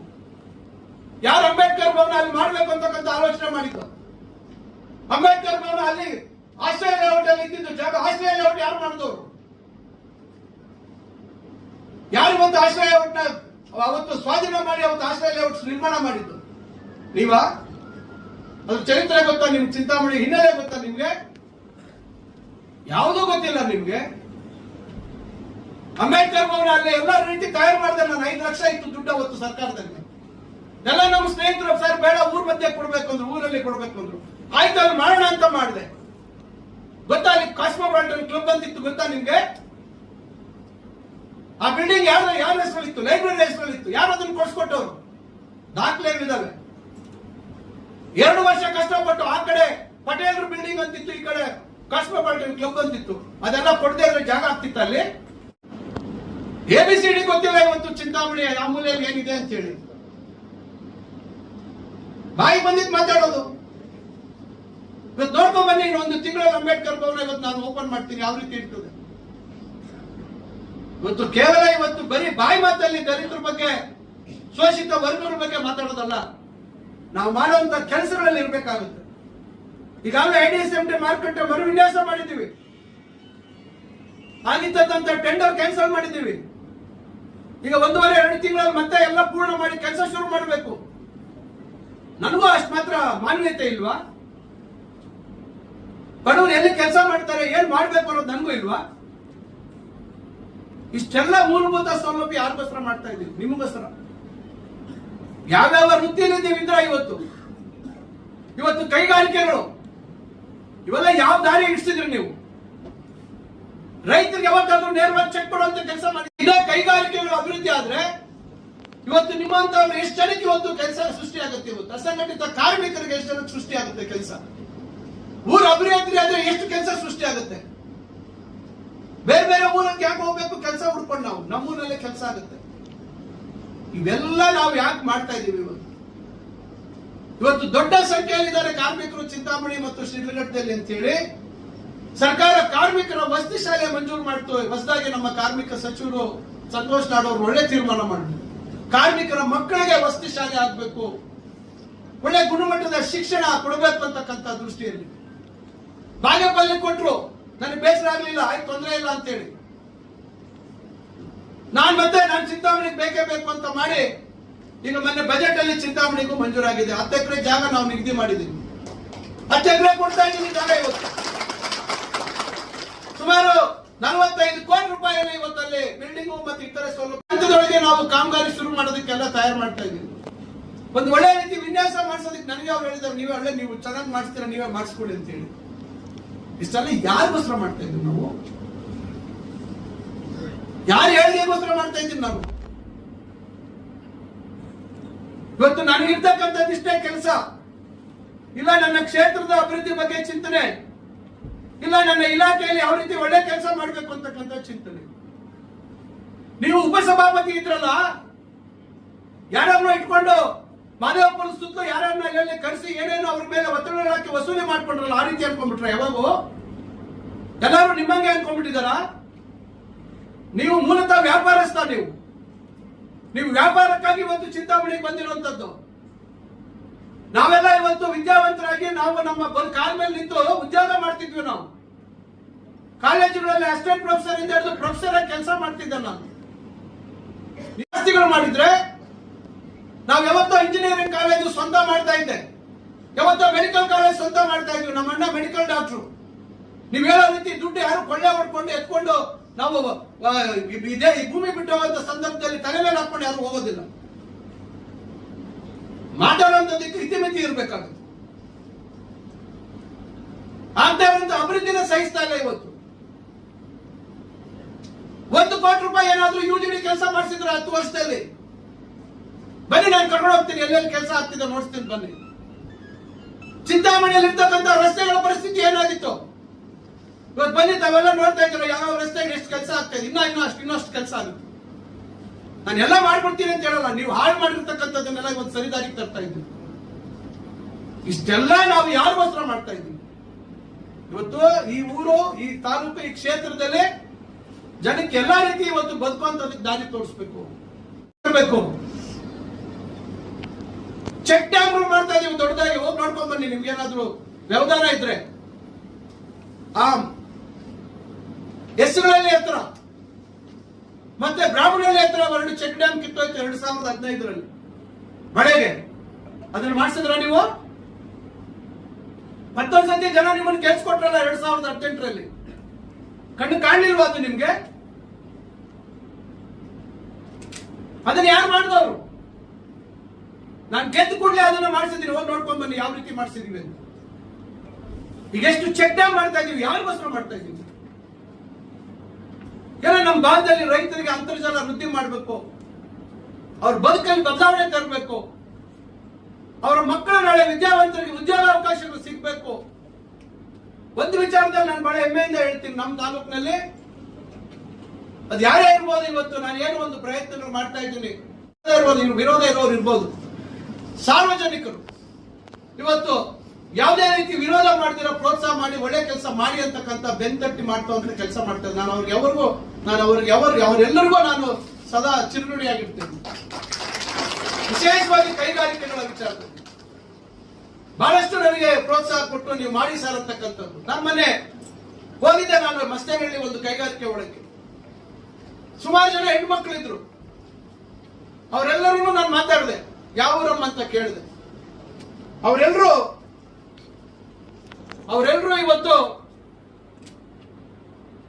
ಯಾರು ಅಂಬೇಡ್ಕರ್ ಭವನ ಅಲ್ಲಿ ಮಾಡ್ಬೇಕು ಅಂತಕ್ಕಂಥ ಆಲೋಚನೆ ಮಾಡಿದ್ದು? ಅಂಬೇಡ್ಕರ್ ಭವನ ಅಲ್ಲಿ ಆಶ್ರಯ ಲೇಔಟ್ ಅಲ್ಲಿ ಇದ್ದಿದ್ದು ಜಾಗ. ಆಶ್ರಯ ಲೇಔಟ್ ಯಾರು ಮಾಡಿದವರು? ಯಾರು ಒಂದು ಆಶ್ರಯ ಲೇಔಟ್ ಅವತ್ತು ಸ್ವಾಧೀನ ಮಾಡಿ ಅವತ್ತು ಆಶ್ರಯ ಲೇಔಟ್ ನಿರ್ಮಾಣ ಮಾಡಿದ್ದು ನೀವಾ? ಅದ್ರ ಚರಿತ್ರೆ ಗೊತ್ತಾ ನಿಮ್ಗೆ? ಚಿಂತಾಮಣಿ ಹಿನ್ನೆಲೆ ಗೊತ್ತಾ ನಿಮ್ಗೆ? ಯಾವುದೂ ಗೊತ್ತಿಲ್ಲ ನಿಮ್ಗೆ. ಅಂಬೇಡ್ಕರ್ ಭವನ ಅಲ್ಲಿ ಎಲ್ಲ ರೀತಿ ತಯಾರು ಮಾಡಿದೆ ನಾನು. 5 ಲಕ್ಷ ಇತ್ತು ದುಡ್ಡು ಅವತ್ತು ಸರ್ಕಾರದಲ್ಲಿ. ಎಲ್ಲ ನಮ್ಮ ಸ್ನೇಹಿತರು ಸರ್ ಬೇಡ ಊರ್ ಮಧ್ಯೆ ಕೊಡ್ಬೇಕು ಅಂದ್ರು, ಊರಲ್ಲಿ ಕೊಡ್ಬೇಕು ಅಂದ್ರು. ಆಯ್ತು ಅಲ್ಲಿ ಮಾಡೋಣ ಅಂತ ಮಾಡಿದೆ. ಗೊತ್ತಾ ಅಲ್ಲಿ ಕಾಸ್ಮೋಪಾಲಿಟನ್ ಕ್ಲಬ್ ಅಂತ ಇತ್ತು, ಗೊತ್ತಾ ನಿಮ್ಗೆ? ಆ ಬಿಲ್ಡಿಂಗ್ ಯಾರ ಹೆಸರಲ್ಲಿತ್ತು? ಲೈಬ್ರರಿ ಹೆಸರಲ್ಲಿತ್ತು. ಯಾರು ಅದನ್ನು ಕೊಡ್ಸ್ಕೊಟ್ಟವ್ರು? ದಾಖಲೆಗಳಿದಾವೆ. 2 ವರ್ಷ ಕಷ್ಟಪಟ್ಟು ಆ ಕಡೆ ಪಟೇಲ್ರು ಬಿಲ್ಡಿಂಗ್ ಅಂತಿತ್ತು, ಈ ಕಡೆ ಕಾಸ್ಮೋಪಾಲಿಟನ್ ಕ್ಲಬ್ ಅಂತಿತ್ತು. ಅದೆಲ್ಲ ಕೊಡದೆ ಇದ್ರೆ ಜಾಗ ಆಗ್ತಿತ್ತು ಅಲ್ಲಿ? ABCD ಗೊತ್ತಿಲ್ಲ ಇವತ್ತು ಚಿಂತಾಮಣಿ ಆ ಮೂಲೆಯಲ್ಲಿ ಏನಿದೆ ಅಂತ ಹೇಳಿ. ಬಾಯಿ ಬಂದಿದ್ ಮಾತಾಡೋದು. ಇವತ್ತು ನೋಡ್ಕೊಂಡ್ ಬನ್ನಿ, ಇನ್ನೊಂದು ತಿಂಗಳಲ್ಲಿ ಅಂಬೇಡ್ಕರ್ ಭವನ ಇವತ್ತು ನಾನು ಓಪನ್ ಮಾಡ್ತೀನಿ. ಯಾವ ರೀತಿ ಇರ್ತದೆ ಇವತ್ತು? ಕೇವಲ ಇವತ್ತು ಬರೀ ಬಾಯಿ ಮಾತಲ್ಲಿ ದಲಿತರ ಬಗ್ಗೆ, ಶೋಷಿತ ವರ್ಗಗಳ ಬಗ್ಗೆ ಮಾತಾಡೋದಲ್ಲ, ನಾವು ಮಾಡುವಂತ ಕೆಲಸಗಳಲ್ಲಿ ಇರಬೇಕಾಗುತ್ತೆ. ಈಗಾಗಲೇ IDSMT ಮಾರುಕಟ್ಟೆ ಮರು ವಿನ್ಯಾಸ ಮಾಡಿದ್ದೀವಿ. ಆಗಿದ್ದಂತ ಟೆಂಡರ್ ಕ್ಯಾನ್ಸಲ್ ಮಾಡಿದ್ದೀವಿ. ಈಗ 1.5-2 ತಿಂಗಳಲ್ಲಿ ಮತ್ತೆ ಎಲ್ಲ ಪೂರ್ಣ ಮಾಡಿ ಕೆಲಸ ಶುರು ಮಾಡಬೇಕು. ನನಗೂ ಅಷ್ಟು ಮಾತ್ರ ಮಾನ್ಯತೆ ಇಲ್ವಾ? ಬಡವರು ಎಲ್ಲಿ ಕೆಲಸ ಮಾಡ್ತಾರೆ, ಏನ್ ಮಾಡ್ಬೇಕು ಅನ್ನೋದು ನನಗೂ ಇಲ್ವಾ? ಇಷ್ಟೆಲ್ಲ ಮೂಲಭೂತ ಸೌಲಭ್ಯ ಯಾರಿಗೋಸ್ಕರ ಮಾಡ್ತಾ ಇದ್ದೀವಿ? ನಿಮಗೋಸ್ಕರ. ಯಾವ್ಯಾವ ವೃತ್ತಿಯಲ್ಲಿದ್ದೀವಿ ಇದ್ರ ಇವತ್ತು ಕೈಗಾರಿಕೆಗಳು ಇವೆಲ್ಲ ಯಾವ ದಾರಿ ಇಡಿಸಿದ್ರಿ ನೀವು? ರೈತರಿಗೆ ಯಾವತ್ತಾದ್ರೂ ನೇರವಾಗಿ ಚೆಕ್ ಕೊಡುವಂತ ಕೆಲಸ ಮಾಡಿ. ಇದೇ ಕೈಗಾರಿಕೆಗಳು ಅಭಿವೃದ್ಧಿ ಆದ್ರೆ ಇವತ್ತು ನಿಮ್ಮಂತವ್ರು ಎಷ್ಟು ಜನಕ್ಕೆ ಇವತ್ತು ಕೆಲಸ ಸೃಷ್ಟಿ ಆಗುತ್ತೆ? ಇವತ್ತು ಅಸಂಘಟಿತ ಕಾರ್ಮಿಕರಿಗೆ ಎಷ್ಟು ಜನಕ್ಕೆ ಸೃಷ್ಟಿ ಆಗುತ್ತೆ ಕೆಲಸ? ಊರು ಅಭಿವೃದ್ಧಿ ಆದ್ರೆ ಎಷ್ಟು ಕೆಲಸ ಸೃಷ್ಟಿ ಆಗುತ್ತೆ? ಬೇರೆ ಬೇರೆ ಊರಿಗೆ ಯಾಕೆ ಹೋಗ್ಬೇಕು ಕೆಲಸ ಹುಡ್ಕೊಂಡು? ನಾವು ನಮ್ಮೂರಲ್ಲೇ ಕೆಲಸ ಆಗುತ್ತೆ. ಇವೆಲ್ಲ ನಾವು ಯಾಕೆ ಮಾಡ್ತಾ ಇದೀವಿ? ಇವತ್ತು ದೊಡ್ಡ ಸಂಖ್ಯೆಯಲ್ಲಿದ್ದಾರೆ ಕಾರ್ಮಿಕರು ಚಿಂತಾಮಣಿ ಮತ್ತು ಶಿಡ್ಲಘಟ್ಟದಲ್ಲಿ ಅಂತ ಹೇಳಿ ಸರ್ಕಾರ ಕಾರ್ಮಿಕರ ವಸತಿ ಶಾಲೆ ಮಂಜೂರು ಮಾಡ್ತು. ಹೊಸದಾಗಿ ನಮ್ಮ ಕಾರ್ಮಿಕ ಸಚಿವರು ಸಂತೋಷ್ ನಾಡ್ ಅವರು ಒಳ್ಳೆ ತೀರ್ಮಾನ ಮಾಡಿದ್ರು. ಕಾರ್ಮಿಕರ ಮಕ್ಕಳಿಗೆ ವಸತಿ ಶಾಲೆ ಆಗ್ಬೇಕು, ಒಳ್ಳೆ ಗುಣಮಟ್ಟದ ಶಿಕ್ಷಣ ಕೊಡಬೇಕು ಅಂತಕ್ಕಂಥ ದೃಷ್ಟಿಯಲ್ಲಿ ಬಾಗೇಪಲ್ಲಿ ಕೊಟ್ರು. ನನಗೆ ಬೇಸರ ಆಗ್ಲಿಲ್ಲ, ಆಯ್ತು ತೊಂದರೆ ಇಲ್ಲ ಅಂತೇಳಿ ನಾನು ಚಿಂತಾಮಣಿಗೆ ಬೇಕೇ ಬೇಕು ಅಂತ ಮಾಡಿ ಈಗ ಮೊನ್ನೆ ಬಜೆಟ್ ಅಲ್ಲಿ ಚಿಂತಾಮಣಿಗೂ ಮಂಜೂರಾಗಿದೆ. 10 ಎಕರೆ ಜಾಗ ನಾವು ನಿಗದಿ ಮಾಡಿದ್ದೀವಿ. 10 ಎಕರೆ ಕೊಡ್ತಾ ಇದ್ದೀವಿ ಜಾಗ. ಇವತ್ತು ಸುಮಾರು 45 ಕೋಟಿ ರೂಪಾಯಿಯಲ್ಲಿ ಇವತ್ತಲ್ಲಿ ಬಿಲ್ಡಿಂಗು ಮತ್ತು ಇತರೆ ಸೌಲಭ್ಯದೊಳಗೆ ನಾವು ಕಾಮಗಾರಿ ಶುರು ಮಾಡೋದಕ್ಕೆಲ್ಲ ತಯಾರು ಮಾಡ್ತಾ ಇದ್ದೀವಿ. ಒಂದು ಒಳ್ಳೆ ರೀತಿ ವಿನ್ಯಾಸ ಮಾಡಿಸೋದಕ್ಕೆ ನನಗೆ ಅವ್ರು ಹೇಳಿದ್ದಾರೆ, ನೀವೇ ಒಳ್ಳೆ, ನೀವು ಚೆನ್ನಾಗಿ ಮಾಡಿಸ್ತೀರಾ, ನೀವೇ ಮಾಡಿಸ್ಕೊಡಿ ಅಂತ ಹೇಳಿ. ಇಷ್ಟೆಲ್ಲ ಯಾರಿಗೋಸ್ಕರ ಮಾಡ್ತಾ ಇದ್ದೀವಿ ನಾವು? ಯಾರು ಹೇಳಿಗೋಸ್ಕರ ಮಾಡ್ತಾ ಇದ್ದೀವಿ ನಾವು? ಇವತ್ತು ನನಗಿರ್ತಕ್ಕಂಥದ್ದು ಇಷ್ಟೇ ಕೆಲಸ ಇಲ್ಲ, ನನ್ನ ಕ್ಷೇತ್ರದ ಅಭಿವೃದ್ಧಿ ಬಗ್ಗೆ ಚಿಂತನೆ ಇಲ್ಲ, ನನ್ನ ಇಲಾಖೆಯಲ್ಲಿ ಯಾವ ರೀತಿ ಒಳ್ಳೆ ಕೆಲಸ ಮಾಡಬೇಕು ಅಂತಕ್ಕಂಥ ಚಿಂತನೆ. ನೀವು ಉಪಸಭಾಪತಿ ಇದ್ರಲ್ಲ, ಯಾರನ್ನು ಇಟ್ಕೊಂಡು ಮಾದೇವಪ್ಪನ ಸುತ್ತಲೂ ಯಾರನ್ನ ಹೇಳಿ ಕರೆಸಿ ಏನೇನು ಅವ್ರ ಮೇಲೆ ಒತ್ತಡ ಹಾಕಿ ವಸೂಲಿ ಮಾಡ್ಕೊಂಡ್ರಲ್ಲ, ಆ ರೀತಿ ಅನ್ಕೊಂಡ್ಬಿಟ್ರೆ ಯಾವಾಗೂ ಎಲ್ಲರೂ ನಿಮ್ಮಂಗೆ ಅನ್ಕೊಂಡ್ಬಿಟ್ಟಿದಾರ? ನೀವು ಮೂಲತಃ ವ್ಯಾಪಾರಸ್ಥ. ನೀವು ವ್ಯಾಪಾರಕ್ಕಾಗಿ ಇವತ್ತು ಚಿಂತಾಮಣಿಗೆ ಬಂದಿರುವಂತದ್ದು. ನಾವೆಲ್ಲ ಇವತ್ತು ವಿದ್ಯಾವಂತರಾಗಿ ನಾವು ನಮ್ಮ ಕಾಲ ಮೇಲೆ ನಿಂತು ಉದ್ಯೋಗ ಮಾಡ್ತಿದ್ವಿ. ನಾವು ಕಾಲೇಜುಗಳಲ್ಲಿ ಅಸಿಸ್ಟೆಂಟ್ ಪ್ರೊಫೆಸರ್ ಇಂದ ಹಿಡಿದು ಪ್ರೊಫೆಸರ್ ಆಗಿ ಕೆಲಸ ಮಾಡ್ತಿದ್ದೆ. ನಾನು ಆಸ್ತಿಗಳು ಮಾಡಿದ್ರೆ ನಾವು ಯಾವತ್ತೋ ಇಂಜಿನಿಯರಿಂಗ್ ಕಾಲೇಜು ಸ್ವಂತ ಮಾಡ್ತಾ ಇದ್ದೆ, ಯಾವತ್ತೋ ಮೆಡಿಕಲ್ ಕಾಲೇಜ್ ಸ್ವಂತ ಮಾಡ್ತಾ ಇದ್ವಿ. ನಮ್ಮ ಅಣ್ಣ ಮೆಡಿಕಲ್ ಡಾಕ್ಟ್ರು. ನೀವು ಹೇಳೋ ರೀತಿ ದುಡ್ಡು ಯಾರು ಕೊಳ್ಳೆ ಹೊಡ್ಕೊಂಡು ಎತ್ಕೊಂಡು ನಾವು ಇದೇ ಈ ಭೂಮಿ ಬಿಟ್ಟು ಹೋಗುವಂತ ಸಂದರ್ಭದಲ್ಲಿ ತಲೆ ಮೇಲೆ ಹಾಕೊಂಡು ಯಾರು ಹೋಗೋದಿಲ್ಲ. ಮಾತಾಡುವಂತದಕ್ಕೆ ಇತಿಮಿತಿ ಇರಬೇಕಾಗುತ್ತೆ. ಆಗ್ತಾ ಇರುವಂತ ಅಭಿವೃದ್ಧಿನ ಸಹಿಸ್ತಾ ಇಲ್ಲ. ಇವತ್ತು 1 ಕೋಟಿ ರೂಪಾಯಿ ಏನಾದ್ರೂ ಯುಜಿಡಿ ಕೆಲಸ ಮಾಡಿಸಿದ್ರೆ 10 ವರ್ಷದಲ್ಲಿ ಬನ್ನಿ, ನಾನು ಕರ್ಕೊಂಡು ಹೋಗ್ತೀನಿ, ಎಲ್ಲೆಲ್ಲಿ ಕೆಲಸ ಆಗ್ತಿದೆ ನೋಡ್ತೀನಿ ಬನ್ನಿ. ಚಿಂತಾಮಣಿಯಲ್ಲಿ ಇರ್ತಕ್ಕಂಥ ರಸ್ತೆಗಳ ಪರಿಸ್ಥಿತಿ ಏನಾಗಿತ್ತು ಇವತ್ತು ಬನ್ನಿ, ತಾವೆಲ್ಲ ನೋಡ್ತಾ ಇದ್ದೀರ ಯಾವ ರಸ್ತೆಗೆ ಎಷ್ಟು ಕೆಲಸ ಆಗ್ತಾ ಇದೆ. ಇನ್ನಷ್ಟು ಕೆಲಸ ಆಗುತ್ತೆ. ನಾನು ಎಲ್ಲ ಮಾಡ್ಕೊಡ್ತೀನಿ ಅಂತ ಹೇಳಲ್ಲ, ನೀವು ಹಾಳು ಮಾಡಿರ್ತಕ್ಕಂಥದ್ದನ್ನೆಲ್ಲ ಇವತ್ತು ಸರಿದಾರಿಗೆ ತರ್ತಾ ಇದ್ದೀವಿ. ಇಷ್ಟೆಲ್ಲ ನಾವು ಯಾರಿಗೋಸ್ಕರ ಮಾಡ್ತಾ ಇದ್ದೀವಿ? ಇವತ್ತು ಈ ಊರು, ಈ ತಾಲೂಕು, ಈ ಕ್ಷೇತ್ರದಲ್ಲಿ ಜನಕ್ಕೆ ಎಲ್ಲಾ ರೀತಿ ಇವತ್ತು ಬದುಕುವಂತದಕ್ಕೆ ದಾರಿ ತೋರಿಸ್ಬೇಕು. ಚೆಕ್ ಡ್ಯಾಮ್ಗಳು ಮಾಡ್ತಾ ಇದೀವಿ ದೊಡ್ಡದಾಗಿ. ಹೋಗಿ ನೋಡ್ಕೊಂಡ್ ಬನ್ನಿ, ನಿಮ್ಗೆ ಏನಾದ್ರು ವ್ಯವಧಾನ ಇದ್ರೆ. ಎಸ್ಗಳಲ್ಲಿ ಎತ್ತರ ಮತ್ತೆ ಬ್ರಾಹ್ಮಣಲ್ಲಿ ಎತ್ತರ 2 ಚೆಕ್ ಡ್ಯಾಮ್ ಕಿತ್ತೋಯ್ತು 2015ರಲ್ಲಿ ಮಳೆಗೆ. ಅದನ್ನ ಮಾಡಿಸಿದ್ರ ನೀವು? ಮತ್ತೊಂದ್ ಸತಿ ಜನ ನಿಮ್ಮನ್ನು ಕೇಳಿಸ್ಕೊಟ್ರಲ್ಲ 2018ರಲ್ಲಿ. ಕಣ್ಣು ಕಾಣ್ಲಿಲ್ವಾ ಅದು ನಿಮ್ಗೆ? ಅದನ್ನ ಯಾರು ಮಾಡಿದವರು? ನಾನು ಗೆದ್ದು ಕೂಡಲೇ ಅದನ್ನ ಮಾಡಿಸಿದೀನಿ. ಹೋಗಿ ನೋಡ್ಕೊಂಡ್ ಬನ್ನಿ ಯಾವ ರೀತಿ ಮಾಡಿಸಿದೀವಿ ಅಂತ. ಈಗ ಎಷ್ಟು ಚೆಕ್ ಡ್ಯಾಮ್ ಮಾಡ್ತಾ ಇದೀವಿ, ಯಾರಿಗೋಸ್ಕರ ಮಾಡ್ತಾ ಇದೀವಿ? ಏನೋ ನಮ್ಮ ಭಾಗದಲ್ಲಿ ರೈತರಿಗೆ ಅಂತರ್ಜಲ ವೃದ್ಧಿ ಮಾಡಬೇಕು, ಅವ್ರ ಬದುಕಲ್ಲಿ ಬದಲಾವಣೆ ತರಬೇಕು, ಅವರ ಮಕ್ಕಳ ನಾಳೆ ವಿದ್ಯಾವಂತರಿಗೆ ಉದ್ಯೋಗಾವಕಾಶಗಳು ಸಿಗಬೇಕು. ಒಂದು ವಿಚಾರದಲ್ಲಿ ನಾನು ಬಹಳ ಹೆಮ್ಮೆಯಿಂದ ಹೇಳ್ತೀನಿ, ನಮ್ಮ ತಾಲೂಕಿನಲ್ಲಿ ಅದು ಯಾರೇ ಇರ್ಬೋದು, ಇವತ್ತು ನಾನು ಏನು ಒಂದು ಪ್ರಯತ್ನಗಳು ಮಾಡ್ತಾ ಇದ್ದೀನಿ, ವಿರೋಧ ಇರೋರು ಇರ್ಬೋದು, ಸಾರ್ವಜನಿಕರು ಇವತ್ತು ಯಾವುದೇ ರೀತಿ ವಿರೋಧ ಮಾಡ್ದಿರೋ ಪ್ರೋತ್ಸಾಹ ಮಾಡಿ ಒಳ್ಳೆ ಕೆಲಸ ಮಾಡಿ ಅಂತಕ್ಕಂಥ ಬೆಂತಟ್ಟಿ ಮಾಡ್ತಾ ಕೆಲಸ ಮಾಡ್ತಾರೆ. ನಾನು ಅವರೆಲ್ಲರಿಗೂ ನಾನು ಸದಾ ಚಿರುನುಡಿಯಾಗಿರ್ತೇನೆ. ವಿಶೇಷವಾಗಿ ಕೈಗಾರಿಕೆಗಳ ವಿಚಾರದಲ್ಲಿ ಬಹಳಷ್ಟು ನನಗೆ ಪ್ರೋತ್ಸಾಹ ಕೊಟ್ಟು ನೀವು ಮಾಡಿ ಸರ್ ಅಂತಕ್ಕಂಥದ್ದು. ನಾನು ಮೊನ್ನೆ ಹೋಗಿದ್ದೆ, ನಾನು ಮಸ್ತೇನಹಳ್ಳಿ ಒಂದು ಕೈಗಾರಿಕೆ ಒಳಗೆ ಸುಮಾರು ಜನ ಹೆಣ್ಮಕ್ಳು ಇದ್ರು. ಅವರೆಲ್ಲರೂ ನಾನು ಮಾತಾಡಿದೆ, ಯಾವ ಊರಮ್ಮ ಅಂತ ಕೇಳಿದೆ. ಅವರೆಲ್ಲರೂ ಇವತ್ತು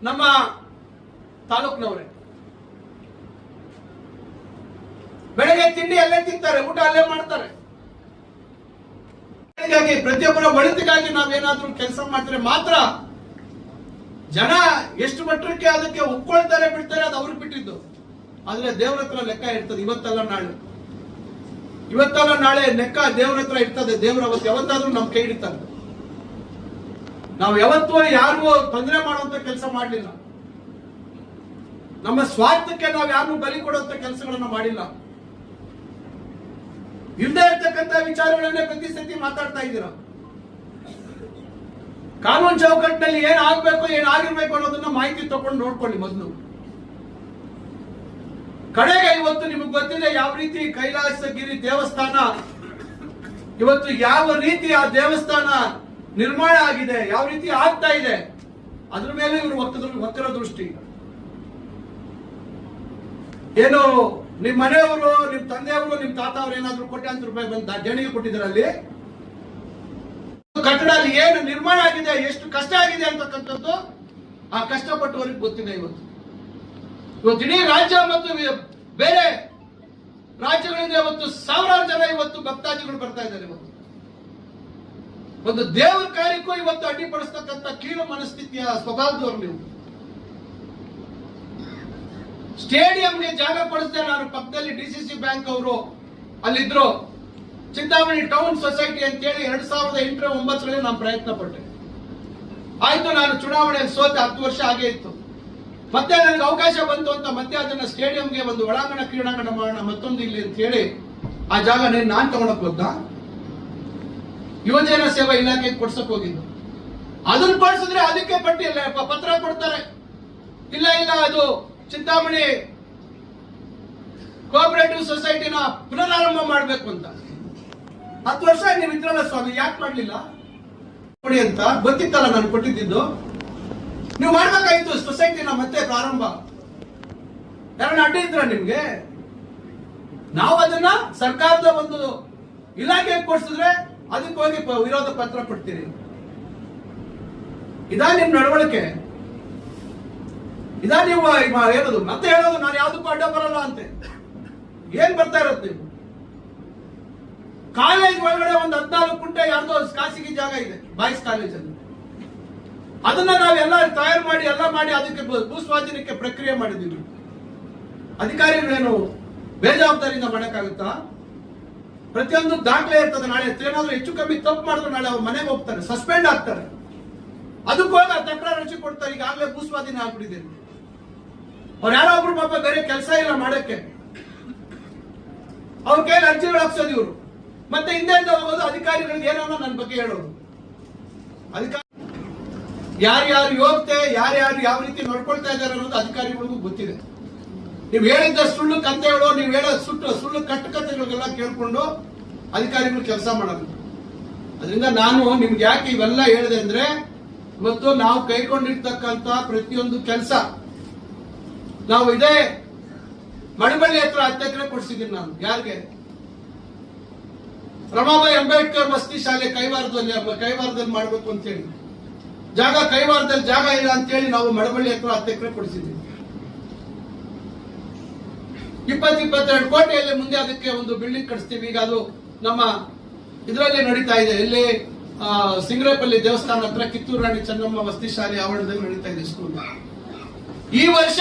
ನಮ್ಮ ತಾಲೂಕಿನವರೇ. ಬೆಳಗ್ಗೆ ತಿಂಡಿ ಅಲ್ಲೇ ತಿಂತಾರೆ, ಊಟ ಅಲ್ಲೇ ಮಾಡ್ತಾರೆ. ಹೀಗಾಗಿ ಪ್ರತಿಯೊಬ್ಬರ ಒಳಿತಿಗಾಗಿ ನಾವೇನಾದ್ರೂ ಕೆಲಸ ಮಾಡಿದ್ರೆ ಮಾತ್ರ ಜನ ಎಷ್ಟು ಮಟ್ಟಕ್ಕೆ ಅದಕ್ಕೆ ಒಪ್ಕೊಳ್ತಾರೆ ಬಿಡ್ತಾರೆ, ಅದು ಅವ್ರಿಗೆ ಬಿಟ್ಟಿದ್ದು. ಆದ್ರೆ ದೇವ್ರ ಹತ್ರ ಲೆಕ್ಕ ಇರ್ತದೆ. ಇವತ್ತಲ್ಲ ನಾಳೆ ಲೆಕ್ಕ ದೇವ್ರ ಹತ್ರ ಇರ್ತದೆ. ದೇವ್ರ ಅವತ್ತು ಯಾವತ್ತಾದ್ರೂ ನಮ್ ಕೈ ಹಿಡಿತಾರೆ. ನಾವು ಯಾವತ್ತೂ ಯಾರಿಗೂ ತೊಂದರೆ ಮಾಡುವಂತ ಕೆಲಸ ಮಾಡಲಿಲ್ಲ. ನಮ್ಮ ಸ್ವಾರ್ಥಕ್ಕೆ ನಾವು ಯಾರನ್ನೂ ಬಲಿ ಕೊಡುವಂತ ಕೆಲಸಗಳನ್ನ ಮಾಡಿಲ್ಲ. ಇಲ್ಲದೆ ಇರ್ತಕ್ಕಂಥ ವಿಚಾರಗಳನ್ನೇ ಪ್ರತಿ ಸತಿ ಮಾತಾಡ್ತಾ ಇದ್ದೀರಾ. ಕಾನೂನು ಚೌಕಟ್ಟಿನಲ್ಲಿ ಏನ್ ಆಗ್ಬೇಕು, ಏನ್ ಆಗಿರ್ಬೇಕು ಅನ್ನೋದನ್ನ ಮಾಹಿತಿ ತಗೊಂಡು ನೋಡ್ಕೊಳ್ಳಿ ಮೊದಲು. ಕಡೆಗೆ ಇವತ್ತು ನಿಮಗೆ ಗೊತ್ತಿದೆ ಯಾವ ರೀತಿ ಕೈಲಾಸಗಿರಿ ದೇವಸ್ಥಾನ ಇವತ್ತು ಯಾವ ರೀತಿ ಆ ದೇವಸ್ಥಾನ ನಿರ್ಮಾಣ ಆಗಿದೆ, ಯಾವ ರೀತಿ ಆಗ್ತಾ ಇದೆ, ಅದ್ರ ಮೇಲೆ ಇವರು ವಕ್ರ ದೃಷ್ಟಿ. ಏನು ನಿಮ್ ಮನೆಯವರು, ನಿಮ್ ತಂದೆಯವರು, ನಿಮ್ ತಾತ ಅವರು ಏನಾದ್ರು ಕೋಟ್ಯಾಂತರ ರೂಪಾಯಿ ಬಂದ ದೇಣಿಗೆ ಕೊಟ್ಟಿದ್ದಾರೆ. ಅಲ್ಲಿ ಕಟ್ಟಡ ಅಲ್ಲಿ ಏನು ನಿರ್ಮಾಣ ಆಗಿದೆ, ಎಷ್ಟು ಕಷ್ಟ ಆಗಿದೆ ಅಂತಕ್ಕಂಥದ್ದು ಆ ಕಷ್ಟಪಟ್ಟವರಿಗೆ ಗೊತ್ತಿದೆ. ಇವತ್ತು ಇಡೀ ರಾಜ್ಯ ಮತ್ತು ಬೇರೆ ರಾಜ್ಯಗಳಿಂದ ಇವತ್ತು ಸಾವಿರಾರು ಜನ ಇವತ್ತು ಭಕ್ತಾದಿಗಳು ಬರ್ತಾ ಇದ್ದಾರೆ. ಇವತ್ತು ಒಂದು ದೇವರ ಕಾರ್ಯಕ್ಕೂ ಇವತ್ತು ಅಡ್ಡಿಪಡಿಸ್ತಕ್ಕಂಥ ಕೀಳು ಮನಸ್ಥಿತಿಯ ಸ್ವಭಾವದವರು ನೀವು. ಸ್ಟೇಡಿಯಂಗೆ ಜಾಗ ಕೊಡಿಸಿದೆ ನಾನು. ಪಕ್ಕದಲ್ಲಿ ಡಿಸಿಸಿ ಬ್ಯಾಂಕ್ ಅವರು ಅಲ್ಲಿದ್ರು. ಚಿಂತಾಮಣಿ ಟೌನ್ ಸೊಸೈಟಿ ಅಂತೇಳಿ 2008-09 ನಾನು ಪ್ರಯತ್ನ ಪಟ್ಟೆ. ಆಯ್ತು, ನಾನು ಚುನಾವಣೆಯಲ್ಲಿ ಸೋತೆ, 10 ವರ್ಷ ಹಾಗೆ ಇತ್ತು. ಮತ್ತೆ ನನಗೆ ಅವಕಾಶ ಬಂತು ಅಂತ ಮತ್ತೆ ಅದನ್ನ ಸ್ಟೇಡಿಯಂಗೆ ಒಂದು ಒಳಾಂಗಣ ಕ್ರೀಡಾಂಗಣ ಮಾಡೋಣ ಮತ್ತೊಂದು ಇಲ್ಲಿ ಅಂತ ಹೇಳಿ ಆ ಜಾಗ ನಾನ್ ತಗೊಳಕ್ ಹೋದ. ಯುವಜನ ಸೇವಾ ಇಲಾಖೆಗೆ ಕೊಡ್ಸಕ್ ಹೋಗಿದ್ದು. ಅದನ್ನ ಕೊಡ್ಸಿದ್ರೆ ಅದಕ್ಕೆ ಪತ್ರ ಕೊಡ್ತಾರೆ. ಇಲ್ಲ ಅದು ಚಿಂತಾಮಣಿ ಕೋಆಪರೇಟಿವ್ ಸೊಸೈಟಿನ ಪುನರಾರಂಭ ಮಾಡಬೇಕು ಅಂತ. 10 ವರ್ಷ ನೀವು ಇದ್ರಲ್ಲ ಸ್ವಾಮಿ, ಯಾಕೆ ಮಾಡ್ಲಿಲ್ಲ ಕೊಡಿ ಅಂತ ಗೊತ್ತಿತ್ತಲ್ಲ ನಾನು ಕೊಟ್ಟಿದ್ದು. ನೀವು ಮಾಡ್ಬೇಕಾಯ್ತು ಸೊಸೈಟಿನ ಮತ್ತೆ ಪ್ರಾರಂಭ. ಯಾರನ್ನ ಅಡ್ಡಿ ಇದ್ರ ನಿಮ್ಗೆ? ನಾವು ಅದನ್ನ ಸರ್ಕಾರದ ಒಂದು ಇಲಾಖೆಗೆ ಕೊಡ್ಸಿದ್ರೆ ಅದಕ್ಕೆ ಹೋಗಿ ವಿರೋಧ ಪತ್ರ ಕೊಡ್ತೀರಿ. ಇದಾ ನಿಮ್ ನಡವಳಿಕೆ? ಇದಾ ನೀವು ಹೇಳೋದು? ಮತ್ತೆ ಹೇಳೋದು ನಾನು ಯಾವ್ದಕ್ಕೂ ಅಡ್ಡ ಬರಲ್ಲ ಅಂತೆ. ಏನ್ ಬರ್ತಾ ಇರೋದು ನೀವು? ಕಾಲೇಜ್ ಒಳಗಡೆ ಒಂದು 14 ಕುಂಟೆ ಯಾರ್ದೋ ಖಾಸಗಿ ಜಾಗ ಇದೆ ಬಾಯ್ಸ್ ಕಾಲೇಜಲ್ಲಿ. ಅದನ್ನ ನಾವೆಲ್ಲ ತಯಾರು ಮಾಡಿ ಎಲ್ಲ ಮಾಡಿ ಅದಕ್ಕೆ ಭೂಸ್ವಾಧೀನಕ್ಕೆ ಪ್ರಕ್ರಿಯೆ ಮಾಡಿದೀವಿ. ಅಧಿಕಾರಿಗಳೇನು ಬೇಜವಾಬ್ದಾರಿಯಿಂದ ಮಾಡಕ್ಕಾಗುತ್ತಾ? ಪ್ರತಿಯೊಂದು ದಾಖಲೆ ಇರ್ತದೆ. ನಾಳೆ ಏನಾದ್ರೂ ಹೆಚ್ಚು ಕಮ್ಮಿ ತಪ್ಪು ಮಾಡಿದ್ರೆ ನಾಳೆ ಅವ್ರ ಮನೆಗೆ ಹೋಗ್ತಾರೆ, ಸಸ್ಪೆಂಡ್ ಆಗ್ತಾರೆ. ಅದಕ್ಕೋಗ ತಕರಾರು ರಚಿ ಕೊಡ್ತಾರೆ. ಈಗಾಗಲೇ ಭೂಸ್ವಾಧೀನ ಆಗ್ಬಿಟ್ಟಿದೆ. ಅವ್ರು ಯಾರೋ ಒಬ್ರು ಪಾಪ ಬೇರೆ ಕೆಲಸ ಇಲ್ಲ ಮಾಡಕ್ಕೆ, ಅವ್ರ ಕೈಯಲ್ಲಿ ಅರ್ಜಿಗಳು ಹಾಕ್ಸೋದು ಇವರು. ಮತ್ತೆ ಹಿಂದೆಯಿಂದ ಹೋಗೋದು ಅಧಿಕಾರಿಗಳಿಗೆ ಏನೋ ನನ್ನ ಬಗ್ಗೆ ಹೇಳೋದು. ಅಧಿಕಾರಿ ಯಾರ್ಯಾರು ಯೋಗ್ಯತೆ, ಯಾರ್ಯಾರು ಯಾವ ರೀತಿ ನೋಡ್ಕೊಳ್ತಾ ಇದ್ದಾರೆ ಅನ್ನೋದು ಅಧಿಕಾರಿಗಳಿಗೂ ಗೊತ್ತಿದೆ. ನೀವು ಹೇಳಿದ್ದ ಸುಳ್ಳು ಕಂತೆಗಳು, ನೀವು ಹೇಳೋ ಸುಳ್ಳು ಕಟ್ಟುಕತೆಗಳಿಗೆಲ್ಲ ಕೇಳ್ಕೊಂಡು ಅಧಿಕಾರಿಗಳು ಕೆಲಸ ಮಾಡೋದು. ಅದರಿಂದ ನಾನು ನಿಮ್ಗೆ ಯಾಕೆ ಇವೆಲ್ಲ ಹೇಳಿದೆ ಅಂದ್ರೆ, ಇವತ್ತು ನಾವು ಕೈಗೊಂಡಿರ್ತಕ್ಕಂಥ ಪ್ರತಿಯೊಂದು ಕೆಲಸ ನಾವು ಇದೇ ಮಡಬಳ್ಳಿ ಹತ್ರ 10 ಎಕರೆ ಕೊಡ್ಸಿದ್ದೀನಿ ನಾನು. ಯಾರಿಗೆ? ರಮಾಬಾಯಿ ಅಂಬೇಡ್ಕರ್ ವಸತಿ ಶಾಲೆ ಕೈವಾರದಲ್ಲಿ ಮಾಡಬೇಕು ಅಂತ ಹೇಳಿ ಜಾಗ, ಕೈವಾರದಲ್ಲಿ ಜಾಗ ಇಲ್ಲ ಅಂತ ಹೇಳಿ ನಾವು ಮಡಬಳ್ಳಿ ಹತ್ರ 10 ಎಕರೆ ಕೊಡಿಸಿದ್ದೀವಿ. 20-22 ಕೋಟಿಯಲ್ಲಿ ಮುಂದೆ ಅದಕ್ಕೆ ಒಂದು ಬಿಲ್ಡಿಂಗ್ ಕಟ್ಸ್ತೀವಿ. ಈಗ ಅದು ನಮ್ಮ ಇದರಲ್ಲಿ ನಡೀತಾ ಇದೆ. ಇಲ್ಲಿ ಸಿಂಗ್ರೇಪಲ್ಲಿ ದೇವಸ್ಥಾನ ಹತ್ರ ಕಿತ್ತೂರು ರಾಣಿ ಚೆನ್ನಮ್ಮ ವಸತಿ ಶಾಲೆ ಆವರಣದಲ್ಲಿ ನಡೀತಾ ಇದೆ ಸ್ಕೂಲ್. ಈ ವರ್ಷ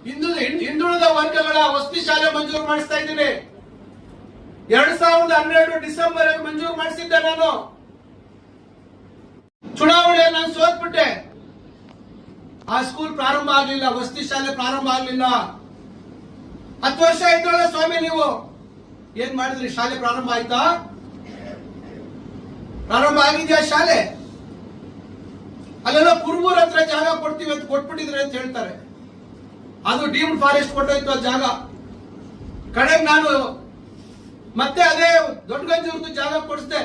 ಹಿಂದುಳಿದ ವರ್ಗಗಳ ವಸತಿ ಶಾಲೆ ಮಂಜೂರು ಮಾಡಿಸ್ತಾ ಇದ್ದೀನಿ. 2012 ಡಿಸೆಂಬರ್ ಮಂಜೂರು ಮಾಡಿಸಿದ್ದೆ ನಾನು. ಚುನಾವಣೆಯಲ್ಲಿ ನಾನು ಸೋತ್ಬಿಟ್ಟೆ. ಆ ಸ್ಕೂಲ್ ಪ್ರಾರಂಭ ಆಗಲಿಲ್ಲ, ವಸತಿ ಶಾಲೆ ಪ್ರಾರಂಭ ಆಗಲಿಲ್ಲ. 10 ವರ್ಷ ಆಯ್ತಲ್ಲ ಸ್ವಾಮಿ, ನೀವು ಏನ್ ಮಾಡಿದ್ರಿ? ಶಾಲೆ ಪ್ರಾರಂಭ ಆಯ್ತಾ? ಪ್ರಾರಂಭ ಆಗಿದ್ಯಾ ಶಾಲೆ? ಅಲ್ಲೆಲ್ಲ ಕುರುಬೂರ್ ಹತ್ರ ಜಾಗ ಕೊಡ್ತೀವಿ ಅಂತ ಕೊಟ್ಬಿಟ್ಟಿದ್ರೆ ಅಂತ ಹೇಳ್ತಾರೆ. ಅದು ಡೀಮ್ಡ್ ಫಾರೆಸ್ಟ್ ಕೊಟ್ಟೋಯ್ತು ಆ ಜಾಗ. ಕಡೆಗೆ ನಾನು ಮತ್ತೆ ಅದೇ ದೊಡ್ಡಗಂಜೂರ್ದು ಜಾಗ ಕೊಡಿಸ್ದೆ.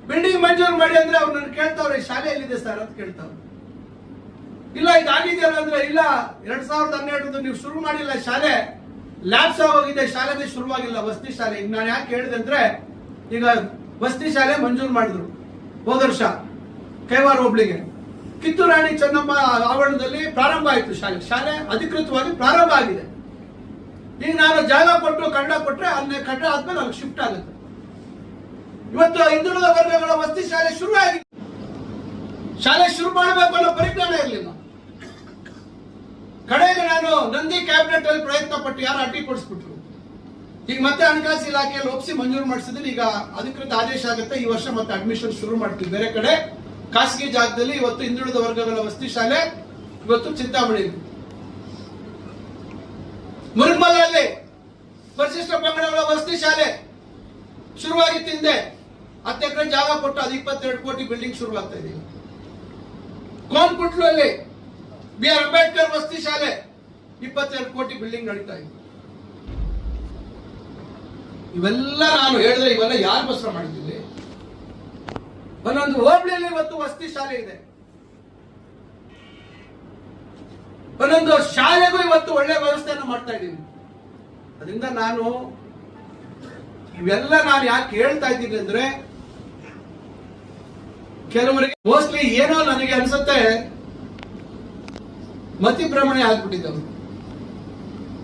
ಬಿಲ್ಡಿಂಗ್ ಮಂಜೂರು ಮಾಡಿ ಅಂದ್ರೆ ಅವ್ರು ನನ್ನ ಕೇಳ್ತಾವ್ರೆ, ಶಾಲೆ ಎಲ್ಲಿದೆ ಸರ್ ಅಂತ ಕೇಳ್ತಾವ್ರೆ. ಇಲ್ಲ ಇದಾಗಿದೆಯಲ್ಲ ಅಂದ್ರೆ, ಇಲ್ಲ 2012 ನೀವು ಶುರು ಮಾಡಿಲ್ಲ ಶಾಲೆ, ಲ್ಯಾಬ್ಸ್ ಆಗೋಗಿದೆ, ಶಾಲೆನೇ ಶುರುವಾಗಿಲ್ಲ ವಸತಿ ಶಾಲೆ. ಈಗ ನಾನು ಯಾಕೆ ಹೇಳಿದೆ ಅಂದ್ರೆ, ಈಗ ವಸತಿ ಶಾಲೆ ಮಂಜೂರು ಮಾಡಿದ್ರು ಹೋದ ವರ್ಷ ಕೈವಾರ ಹೋಬಳಿಗೆ. ಕಿತ್ತೂರು ರಾಣಿ ಚೆನ್ನಮ್ಮ ಆವರಣದಲ್ಲಿ ಪ್ರಾರಂಭ ಆಯಿತು ಶಾಲೆ ಅಧಿಕೃತವಾಗಿ ಪ್ರಾರಂಭ ಆಗಿದೆ. ಈಗ ನಾನು ಜಾಗ ಕೊಟ್ಟು ಕನ್ನಡ ಕೊಟ್ರೆ ಅದನ್ನೇ ಕನ್ನಡ ಆದ್ಮೇಲೆ ಅಲ್ಲಿ ಶಿಫ್ಟ್ ಆಗುತ್ತೆ. ಇವತ್ತು ಹಿಂದುಳಿದ ವರ್ಗಗಳ ವಸತಿ ಶಾಲೆ ಶುರು ಆಗಿದೆ. ಶಾಲೆ ಶುರು ಮಾಡಬೇಕು ಅನ್ನೋ ಪರಿಜ್ಞಾನ ಇರಲಿಲ್ಲ. ಕಡೆಗೆ ನಾನು ನಂದಿ ಕ್ಯಾಬಿನೆಟ್ ಅಲ್ಲಿ ಪ್ರಯತ್ನ ಪಟ್ಟು ಯಾರು ಅಡ್ಡಿಪಡಿಸ್ಬಿಟ್ರು. ಈಗ ಮತ್ತೆ ಹಣಕಾಸು ಇಲಾಖೆಯಲ್ಲಿ ಒಪ್ಪಿಸಿ ಮಂಜೂರು ಮಾಡಿಸಿದ್ರೆ ಈಗ ಅಧಿಕೃತ ಆದೇಶ ಆಗುತ್ತೆ. ಈ ವರ್ಷ ಮತ್ತೆ ಅಡ್ಮಿಷನ್ ಶುರು ಮಾಡ್ತೀವಿ. ಬೇರೆ ಕಡೆ ಖಾಸಗಿ ಜಾಗದಲ್ಲಿ ಇವತ್ತು ಹಿಂದುಳಿದ ವರ್ಗಗಳ ವಸತಿ ಶಾಲೆ ಇವತ್ತು ಚಿಂತಾಮಣಿ, ಮುರುಗಮಲಲ್ಲಿ ಪರಿಶಿಷ್ಟ ಪಂಗಡಗಳ ವಸತಿ ಶಾಲೆ ಶುರುವಾಗಿತ್ತು. ಹಿಂದೆ 10 ಎಕರೆ ಜಾಗ ಕೊಟ್ಟು ಅದು 22 ಕೋಟಿ ಬಿಲ್ಡಿಂಗ್ ಶುರುವಾಗ್ತಾ ಇದೆ. ಕೋನ್ಕುಟ್ಲಲ್ಲಿ BR ಅಂಬೇಡ್ಕರ್ ವಸತಿ ಶಾಲೆ 22 ಕೋಟಿ ಬಿಲ್ಡಿಂಗ್ ನಡೀತಾ ಇದೆ. ಇವೆಲ್ಲ ನಾನು ಹೇಳಿದ್ರೆ ಇವೆಲ್ಲ ಯಾರಿಗೋಸ್ಕರ ಮಾಡಿದ್ದೀವಿ? ಒಂದೊಂದು ಹೋಬಳಿಯಲ್ಲಿ ಇವತ್ತು ವಸತಿ ಶಾಲೆ ಇದೆ. ಒಂದೊಂದು ಶಾಲೆಗೂ ಇವತ್ತು ಒಳ್ಳೆ ವ್ಯವಸ್ಥೆಯನ್ನು ಮಾಡ್ತಾ ಇದ್ದೀನಿ. ಅದರಿಂದ ಇವೆಲ್ಲ ನಾನು ಯಾಕೆ ಹೇಳ್ತಾ ಇದ್ದೀನಿ ಅಂದ್ರೆ, ಕೆಲವರಿಗೆ ಮೋಸ್ಟ್ಲಿ ಏನೋ ನನಗೆ ಅನ್ಸುತ್ತೆ ಮತಿಭ್ರಮಣೆ ಆಗ್ಬಿಟ್ಟಿದ್ದವರು.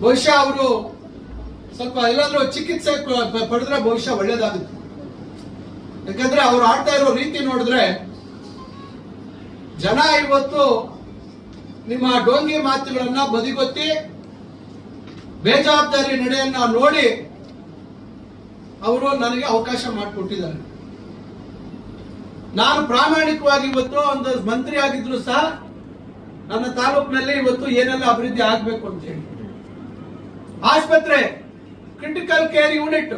ಬಹುಶಃ ಅವರು ಸ್ವಲ್ಪ ಎಲ್ಲಾದ್ರೂ ಚಿಕಿತ್ಸೆ ಪಡೆದ್ರೆ ಬಹುಶಃ ಒಳ್ಳೇದಾಗುತ್ತೆ. ಯಾಕಂದ್ರೆ ಅವ್ರು ಆಡ್ತಾ ಇರೋ ರೀತಿ ನೋಡಿದ್ರೆ ಜನ ಇವತ್ತು ನಿಮ್ಮ ಡೋಂಗಿ ಮಾತುಗಳನ್ನ ಬದಿಗೊತ್ತಿ ಬೇಜವಾಬ್ದಾರಿ ನಡೆಯನ್ನ ನೋಡಿ ಅವರು ನನಗೆ ಅವಕಾಶ ಮಾಡಿಕೊಟ್ಟಿದ್ದಾರೆ. ನಾನು ಪ್ರಾಮಾಣಿಕವಾಗಿ ಇವತ್ತು ಒಂದು ಮಂತ್ರಿ ಆಗಿದ್ರು ಸಹ ನನ್ನ ತಾಲೂಕಿನಲ್ಲಿ ಇವತ್ತು ಏನೆಲ್ಲ ಅಭಿವೃದ್ಧಿ ಆಗ್ಬೇಕು ಅಂತ ಹೇಳಿ, ಆಸ್ಪತ್ರೆ, ಕ್ರಿಟಿಕಲ್ ಕೇರ್ ಯೂನಿಟ್,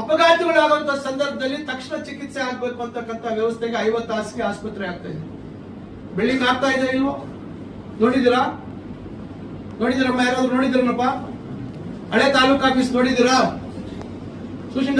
ಅಪಘಾತಗಳಾಗುವಂತ ಸಂದರ್ಭದಲ್ಲಿ ತಕ್ಷಣ ಚಿಕಿತ್ಸೆ ಆಗ್ಬೇಕು ಅಂತಕ್ಕಂಥ ವ್ಯವಸ್ಥೆಗೆ 50 ಹಾಸಿಗೆ ಆಸ್ಪತ್ರೆ ಆಗ್ತಾ ಇದೆ. ಬಿಲ್ಡಿಂಗ್ ಆಗ್ತಾ ಇದೆ ಇಲ್ವೋ? ನೋಡಿದಿರಾ ಯಾರಾದ್ರೂ ನೋಡಿದ್ರನಪ್ಪ? ಹಳೆ ತಾಲೂಕು ಆಫೀಸ್ ನೋಡಿದಿರಾ? ಸೂಚನೆ